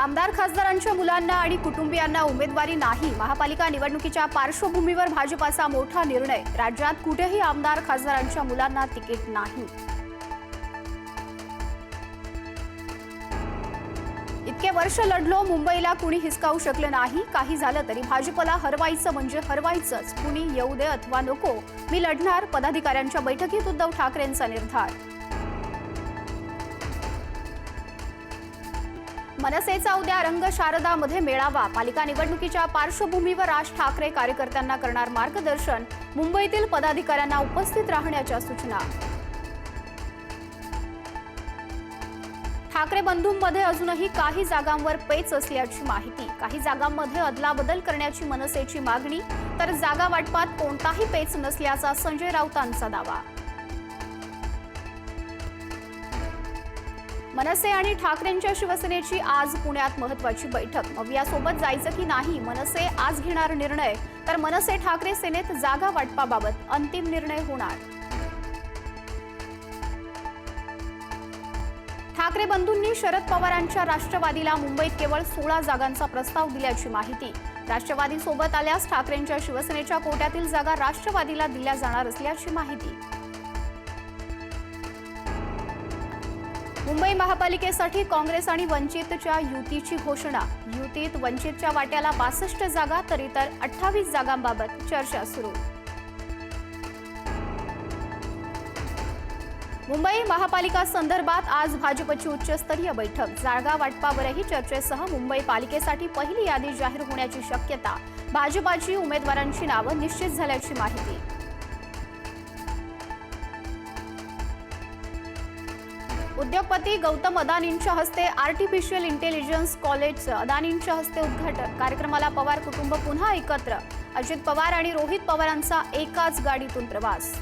आमदार खासदारांच्या मुलांना आणि कुटुंबियांना उमेदवारी नाही। महापालिका निवडणुकीच्या पार्श्वभूमीवर भाजपाचा मोठा निर्णय। राज्यात कुठेही आमदार खासदारांच्या मुलांना तिकीट नाही। इतके वर्ष लढलो, मुंबईला कुणी हिसकावू शकले नाही। काही झालं तरी भाजपला हरवायचं म्हणजे हरवायचंच। कुणी येऊ दे अथवा नको, मी लढणार। पदाधिकाऱ्यांच्या बैठकीत उद्धव ठाकरेंचा निर्धार। मनसेचा उद्या रंग शारदामध्ये मेळावा। पालिका निवडणुकीच्या पार्श्वभूमीवर राज ठाकरे कार्यकर्त्यांना करणार मार्गदर्शन। मुंबईतील पदाधिकाऱ्यांना उपस्थित राहण्याच्या सूचना। ठाकरे बंधूंमध्ये अजूनही काही जागांवर पेच असल्याची माहिती। काही जागांमध्ये अदलाबदल करण्याची मनसेची मागणी, तर जागा वाटपात कोणताही पेच नसल्याचा संजय राऊतांचा दावा। मनसे आणि ठाकरेंच्या शिवसेनेची आज पुण्यात महत्त्वाची बैठक। मग यासोबत जायचं की नाही, मनसे आज घेणार निर्णय, तर मनसे ठाकरे सेनेत जागा वाटपाबाबत अंतिम निर्णय होणार। ठाकरे बंधूंनी शरद पवारांच्या राष्ट्रवादीला मुंबईत केवळ 16 जागांचा प्रस्ताव दिल्याची माहिती। राष्ट्रवादी सोबत आल्यास ठाकरेंच्या शिवसेनेच्या कोट्यातील जागा राष्ट्रवादीला दिल्या जाणार असल्याची माहिती। मुंबई महापालिकेसाठी काँग्रेस आणि वंचितच्या युतीची घोषणा। युतीत वंचितच्या वाट्याला 62 जागा, तर इतर 28 जागांबाबत चर्चा सुरू। मुंबई महापालिका संदर्भात आज भाजपची उच्चस्तरीय बैठक। जागा वाटपावरही चर्चेसह मुंबई पालिकेसाठी पहिली यादी जाहीर होण्याची शक्यता। भाजपाची उमेदवारांची नावं निश्चित झाल्याची माहिती। उद्योगपती गौतम अदानींच्या हस्ते आर्टिफिशियल इंटेलिजन्स कॉलेजचं अदानींच्या हस्ते उद्घाटन। कार्यक्रमाला पवार कुटुंब पुन्हा एकत्र। अजित पवार आणि रोहित पवारांचा एकाच गाडीतून प्रवास।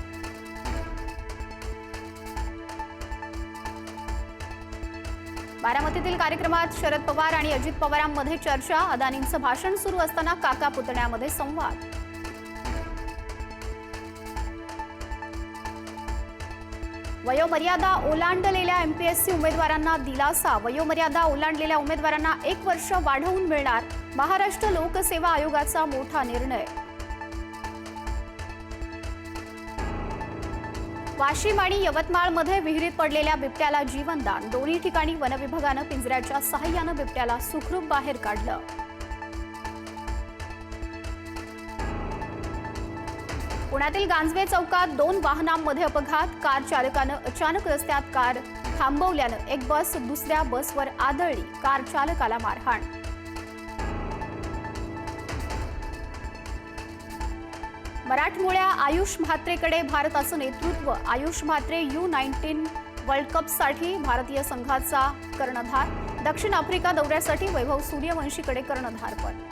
बारामतीतील कार्यक्रमात शरद पवार आणि अजित पवारांमध्ये चर्चा। अदानींचं भाषण सुरू असताना काका पुतण्यामध्ये संवाद। वयोमर्यादा ओलांडलेल्या एमपीएससी उमेदवारांना दिलासा। वयोमर्यादा ओलांडलेल्या उमेदवारांना 1 वर्ष वाढवून मिळणार। महाराष्ट्र लोकसेवा आयोगाचा मोठा निर्णय। वाशिम आणि यवतमाळमध्ये विहिरीत पडलेल्या बिबट्याला जीवनदान। दोन्ही ठिकाणी वनविभागानं पिंजऱ्याच्या सहाय्यानं बिबट्याला सुखरूप बाहेर काढलं। पुण्यातील गांजवे चौकात 2 वाहनांमध्ये अपघात। कार चालकानं अचानक रस्त्यात कार थांबवल्यानं एक बस दुसऱ्या बसवर आदळली। कार चालकाला मारहाण। मराठमोळ्या आयुष म्हात्रेकडे भारताचं नेतृत्व। आयुष म्हात्रे U19 वर्ल्ड कपसाठी भारतीय संघाचा कर्णधार। दक्षिण आफ्रिका दौऱ्यासाठी वैभव सूर्यवंशीकडे कर्णधारपद।